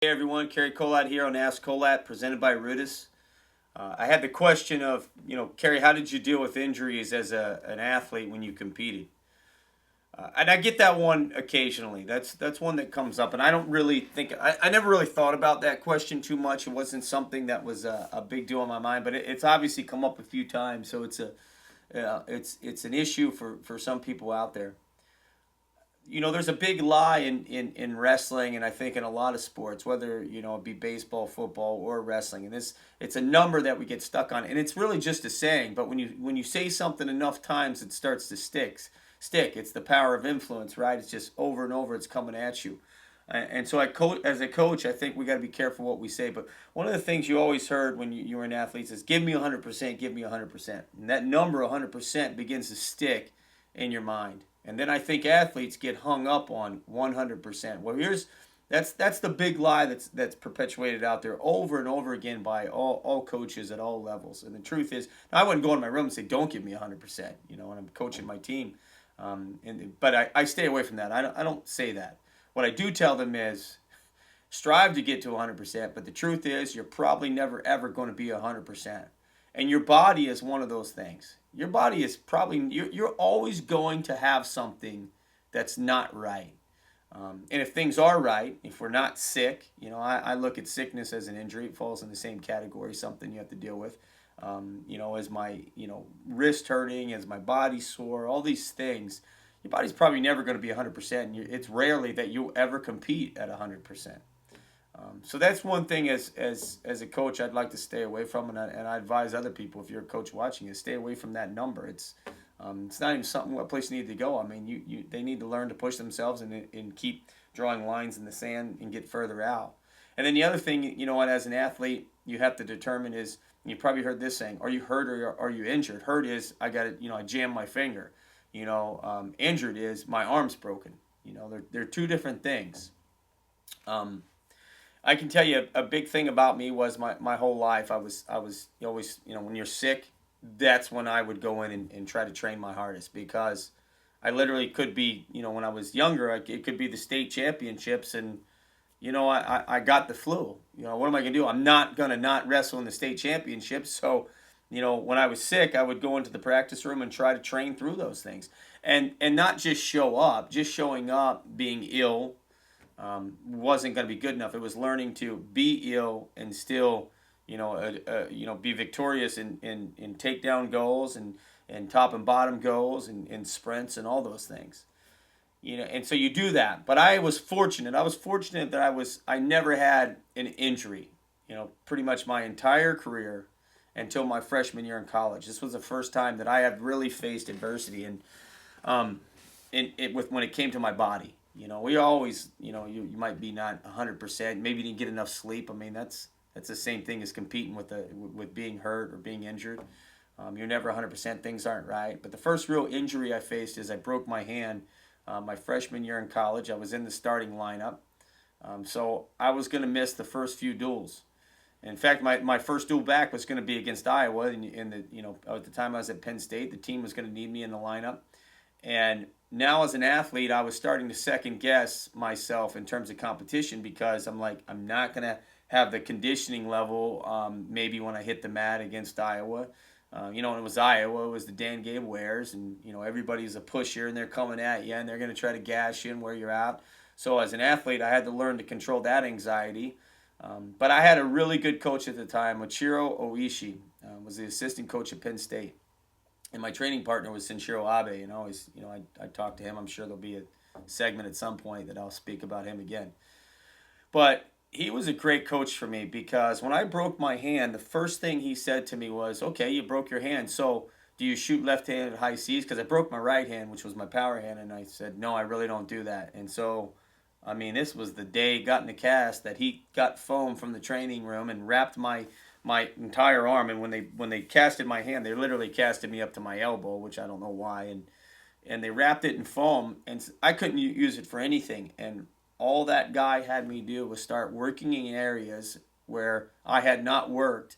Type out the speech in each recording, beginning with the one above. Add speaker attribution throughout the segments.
Speaker 1: Hey everyone, Cary Kolat here on Ask Kolat, presented by RUDIS. I had the question of, Cary, how did you deal with injuries as an athlete when you competed? And I get that one occasionally. That's one that comes up, and I don't really think I never really thought about that question too much. It wasn't something that was a big deal in my mind, but it's obviously come up a few times. So it's an issue for some people out there. There's a big lie in wrestling, and I think in a lot of sports, whether it be baseball, football, or wrestling, and it's a number that we get stuck on, and it's really just a saying. But when you say something enough times, it starts to stick. It's the power of influence, right? It's just over and over. It's coming at you. And so as a coach, I think we got to be careful what we say. But one of the things you always heard when you were an athlete is, "Give me 100%, give me 100%," and that number 100% begins to stick in your mind. And then I think athletes get hung up on 100%. Well, that's the big lie that's perpetuated out there over and over again by all coaches at all levels. And the truth is, I wouldn't go in my room and say, "Don't give me 100%," when I'm coaching my team. But I stay away from that. I don't say that. What I do tell them is, strive to get to 100%, but the truth is, you're probably never ever going to be 100%. And your body is one of those things. Your body is probably, you're always going to have something that's not right. And if things are right, if we're not sick, I look at sickness as an injury. It falls in the same category, something you have to deal with. As my, wrist hurting, as my body sore, all these things, your body's probably never going to be 100%. It's rarely that you'll ever compete at 100%. So that's one thing as a coach I'd like to stay away from, and I advise other people, if you're a coach watching, is stay away from that number. It's not even something a place you need to go. I mean, they need to learn to push themselves and keep drawing lines in the sand and get further out. And then the other thing, as an athlete, you have to determine is, you probably heard this saying: are you hurt or are you injured? Hurt is I got it, I jammed my finger. Injured is my arm's broken. They're two different things. Um, I can tell you a big thing about me was my whole life. I was always, when you're sick, that's when I would go in and try to train my hardest, because I literally could be, when I was younger, it could be the state championships, and I got the flu. What am I gonna do? I'm not gonna not wrestle in the state championships. So, when I was sick, I would go into the practice room and try to train through those things, and not just show up. Just showing up, being ill, wasn't going to be good enough. It was learning to be ill and still, be victorious in takedown goals and top and bottom goals and sprints and all those things. And so you do that. But I was fortunate. I was fortunate that I never had an injury. Pretty much my entire career until my freshman year in college. This was the first time that I had really faced adversity, and when it came to my body. We always, you might be not 100%. Maybe you didn't get enough sleep. I mean, that's the same thing as competing with being hurt or being injured. You're never 100%. Things aren't right. But the first real injury I faced is I broke my hand my freshman year in college. I was in the starting lineup, so I was going to miss the first few duels. In fact, my first duel back was going to be against Iowa, and at the time I was at Penn State. The team was going to need me in the lineup, and now as an athlete, I was starting to second guess myself in terms of competition, because I'm like, I'm not going to have the conditioning level maybe when I hit the mat against Iowa. And it was Iowa, it was the Dan Gabe Wares, and everybody's a pusher, and they're coming at you, and they're going to try to gash you and wear you out. So as an athlete, I had to learn to control that anxiety. But I had a really good coach at the time. Mochiro Oishi was the assistant coach at Penn State. And my training partner was Senshiro Abe, and always, I talked to him. I'm sure there'll be a segment at some point that I'll speak about him again. But he was a great coach for me, because when I broke my hand, the first thing he said to me was, "Okay, you broke your hand, so do you shoot left-handed high Cs?" Because I broke my right hand, which was my power hand, and I said, "No, I really don't do that." And so, I mean, this was the day he got in the cast that he got foam from the training room and wrapped my entire arm. And when they casted my hand, they literally casted me up to my elbow, which I don't know why, and they wrapped it in foam, and I couldn't use it for anything. And all that guy had me do was start working in areas where I had not worked.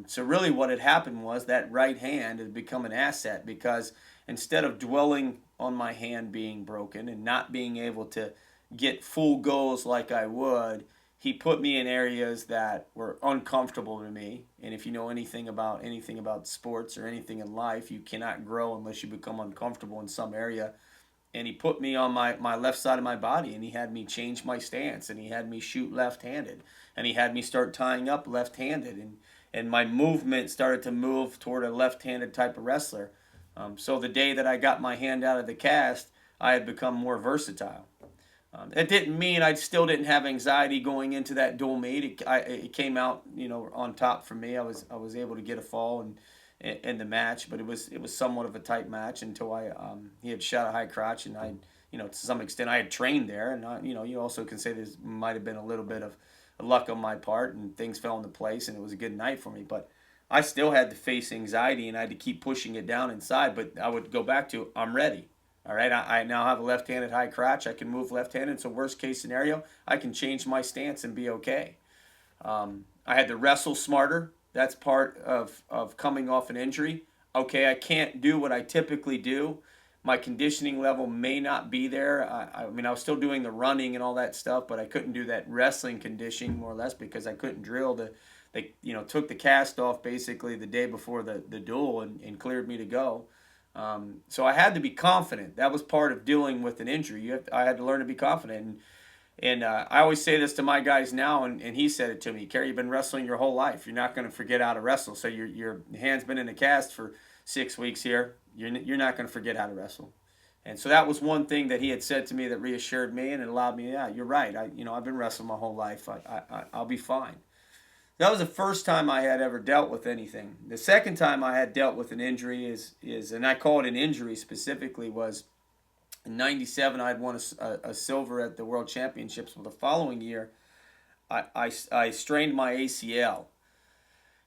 Speaker 1: So really what had happened was that right hand had become an asset, because instead of dwelling on my hand being broken and not being able to get full goals like I would, he put me in areas that were uncomfortable to me. And if you know anything about sports or anything in life, you cannot grow unless you become uncomfortable in some area. And he put me on my left side of my body, and he had me change my stance, and he had me shoot left-handed, and he had me start tying up left-handed, and my movement started to move toward a left-handed type of wrestler. So the day that I got my hand out of the cast, I had become more versatile. It didn't mean I still didn't have anxiety going into that dual meet. It came out, on top for me. I was able to get a fall in the match, but it was somewhat of a tight match until he had shot a high crotch, and to some extent I had trained there, and you also can say there might have been a little bit of luck on my part, and things fell into place, and it was a good night for me. But I still had to face anxiety, and I had to keep pushing it down inside. But I would go back to, I'm ready. All right, I now have a left-handed high crotch. I can move left-handed. So worst case scenario, I can change my stance and be okay. I had to wrestle smarter. That's part of coming off an injury. Okay, I can't do what I typically do. My conditioning level may not be there. I was still doing the running and all that stuff, but I couldn't do that wrestling conditioning more or less because I couldn't drill. They took the cast off basically the day before the duel and cleared me to go. So I had to be confident. That was part of dealing with an injury. I had to learn to be confident. And I always say this to my guys now, and he said it to me, Cary, you've been wrestling your whole life. You're not going to forget how to wrestle. So your hand's been in the cast for 6 weeks here. You're not going to forget how to wrestle. And so that was one thing that he had said to me that reassured me, and it allowed me, yeah, you're right. I've been wrestling my whole life. I'll be fine. That was the first time I had ever dealt with anything. The second time I had dealt with an injury is and I call it an injury specifically, was in '97. I had won a silver at the World Championships. Well, the following year, I strained my ACL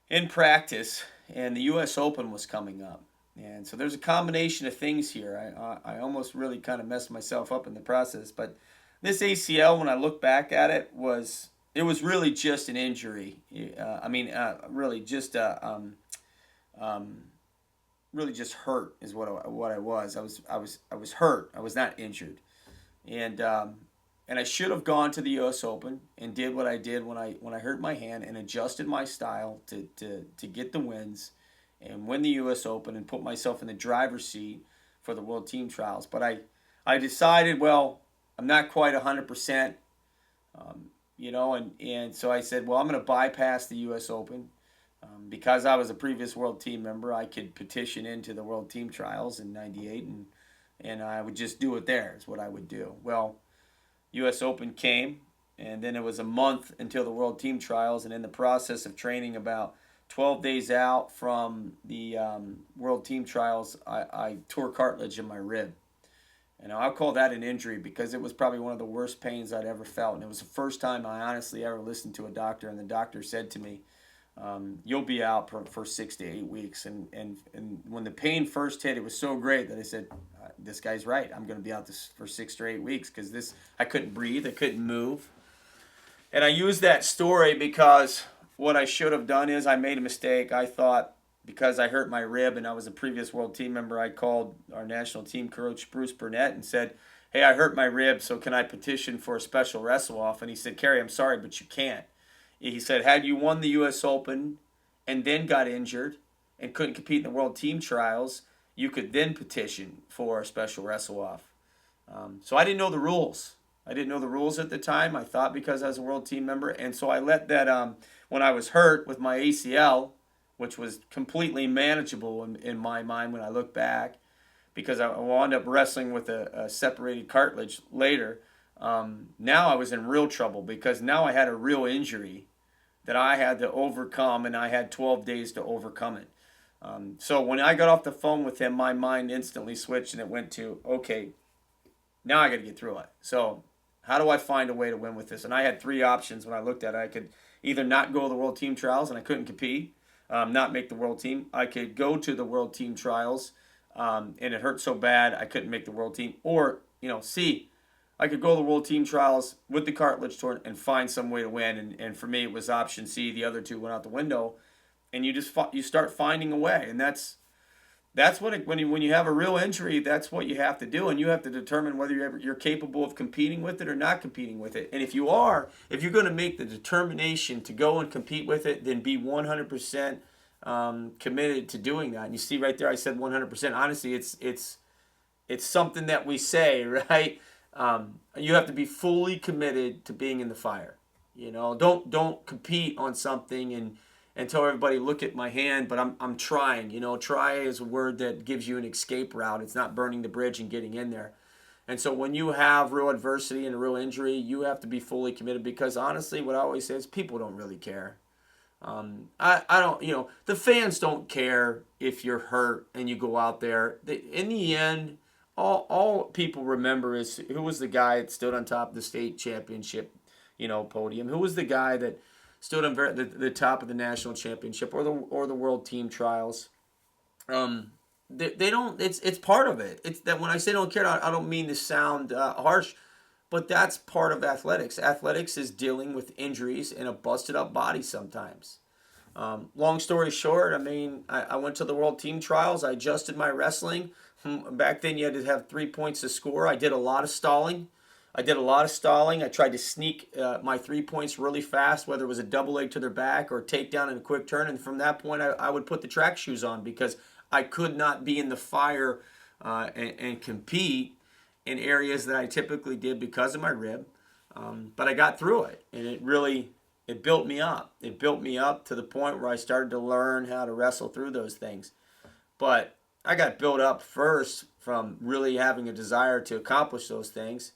Speaker 1: in practice, and the U.S. Open was coming up. And so there's a combination of things here. I almost really kind of messed myself up in the process. But this ACL, when I look back at it, was really just an injury. Really just really just hurt is what I was. I was hurt. I was not injured, and I should have gone to the U.S. Open and did what I did when I hurt my hand and adjusted my style to get the wins and win the U.S. Open and put myself in the driver's seat for the World Team Trials. But I decided, well, I'm not quite 100%. And so I said, well, I'm going to bypass the U.S. Open. Because I was a previous World Team member, I could petition into the World Team Trials in '98, and I would just do it there, is what I would do. Well, U.S. Open came, and then it was a month until the World Team Trials, and in the process of training about 12 days out from the World Team Trials, I tore cartilage in my rib. And I'll call that an injury because it was probably one of the worst pains I'd ever felt. And it was the first time I honestly ever listened to a doctor, and the doctor said to me, you'll be out for 6 to 8 weeks. And when the pain first hit, it was so great that I said, this guy's right. I'm going to be out for 6 to 8 weeks because I couldn't breathe. I couldn't move. And I use that story because what I should have done is I made a mistake. I thought because I hurt my rib and I was a previous World Team member, I called our national team coach, Bruce Burnett, and said, hey, I hurt my rib, so can I petition for a special wrestle-off? And he said, Cary, I'm sorry, but you can't. He said, had you won the U.S. Open and then got injured and couldn't compete in the World Team Trials, you could then petition for a special wrestle-off. So I didn't know the rules. I didn't know the rules at the time. I thought because I was a World Team member. And so I let that, when I was hurt with my ACL, which was completely manageable in my mind when I look back, because I wound up wrestling with a separated cartilage later. Now I was in real trouble because now I had a real injury that I had to overcome, and I had 12 days to overcome it. So when I got off the phone with him, my mind instantly switched, and it went to, okay, now I got to get through it. So how do I find a way to win with this? And I had 3 options when I looked at it. I could either not go to the World Team Trials, and I couldn't compete, not make the World Team. I could go to the World Team Trials, and it hurt so bad I couldn't make the World Team. Or, C, I could go to the World Team Trials with the cartilage torn and find some way to win. And for me, it was option C. The other 2 went out the window. And you start finding a way. And that's that's when you have a real injury, that's what you have to do, and you have to determine whether you're capable of competing with it or not competing with it. And if you're going to make the determination to go and compete with it, then be 100% committed to doing that. And you see right there, I said 100%. Honestly, it's something that we say, right? You have to be fully committed to being in the fire. Don't compete on something and tell everybody, look at my hand, but I'm trying. Try is a word that gives you an escape route. It's not burning the bridge and getting in there. And so when you have real adversity and a real injury, you have to be fully committed, because honestly, what I always say is people don't really care. I don't, the fans don't care if you're hurt and you go out there. In the end, all people remember is who was the guy that stood on top of the state championship, podium. Who was the guy that stood on the top of the national championship or the world team trials. They don't. It's part of it. It's that when I say don't care, I don't mean to sound harsh, but that's part of athletics. Athletics is dealing with injuries and a busted up body sometimes. Long story short, I went to the world team trials. I adjusted my wrestling. Back then, you had to have 3 points to score. I did a lot of stalling. I tried to sneak my 3 points really fast, whether it was a double leg to their back or takedown and a quick turn. And from that point, I would put the track shoes on, because I could not be in the fire and compete in areas that I typically did because of my rib. But I got through it, and it built me up. It built me up to the point where I started to learn how to wrestle through those things. But I got built up first from really having a desire to accomplish those things.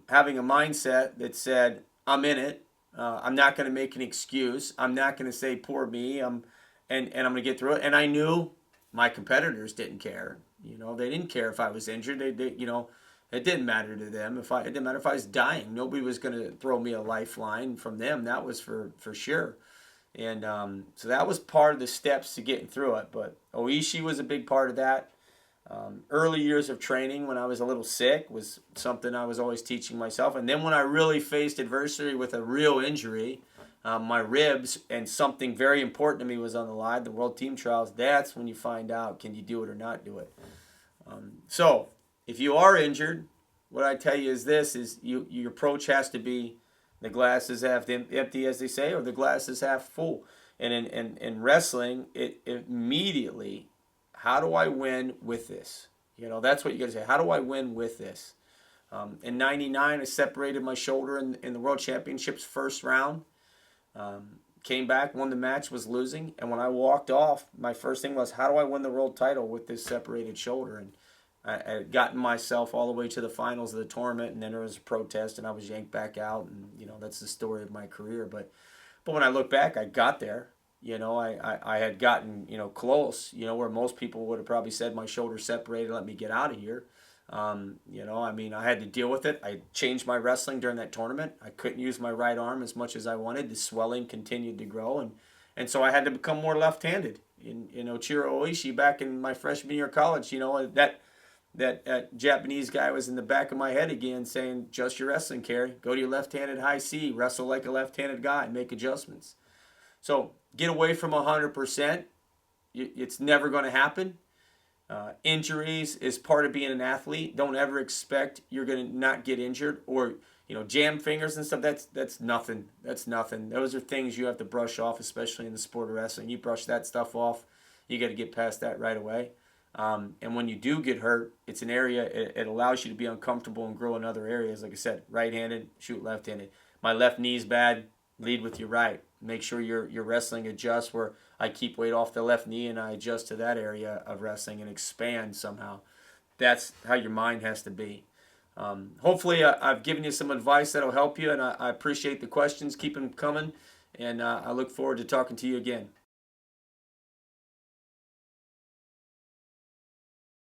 Speaker 1: Having a mindset that said, I'm in it. I'm not going to make an excuse. I'm not going to say, poor me. And I'm going to get through it. And I knew my competitors didn't care. They didn't care if I was injured. It didn't matter to them. It didn't matter if I was dying. Nobody was going to throw me a lifeline from them. That was for sure. And so that was part of the steps to getting through it. But Oishi was a big part of that. Early years of training when I was a little sick was something I was always teaching myself. And then when I really faced adversity with a real injury, my ribs, and something very important to me was on the line, the world team trials, that's when you find out, can you do it or not do it? So if you are injured, what I tell you is this, is your approach has to be the glass is half empty, as they say, or the glass is half full. And in wrestling, it immediately, how do I win with this? That's what you got to say. How do I win with this? In '99, I separated my shoulder in the World Championships first round. Came back, won the match, was losing. And when I walked off, my first thing was, how do I win the world title with this separated shoulder? And I had gotten myself all the way to the finals of the tournament, and then there was a protest, and I was yanked back out. And, that's the story of my career. But when I look back, I got there. I had gotten, close, where most people would have probably said my shoulder separated, let me get out of here. I had to deal with it. I changed my wrestling during that tournament. I couldn't use my right arm as much as I wanted. The swelling continued to grow. And so I had to become more left-handed. Chiro Oishi, back in my freshman year of college, that Japanese guy was in the back of my head again saying, just your wrestling, Cary. Go to your left-handed high C. Wrestle like a left-handed guy. Make adjustments. So get away from 100%. It's never going to happen. Injuries is part of being an athlete. Don't ever expect you're going to not get injured, or jam fingers and stuff. That's nothing. That's nothing. Those are things you have to brush off, especially in the sport of wrestling. You brush that stuff off, you got to get past that right away. And when you do get hurt, it's an area, it allows you to be uncomfortable and grow in other areas. Like I said, right-handed, shoot left-handed. My left knee's bad, lead with your right. Make sure your wrestling adjusts, where I keep weight off the left knee and I adjust to that area of wrestling and expand somehow. That's how your mind has to be. Hopefully I've given you some advice that'll help you, and I appreciate the questions. Keep them coming, and I look forward to talking to you again.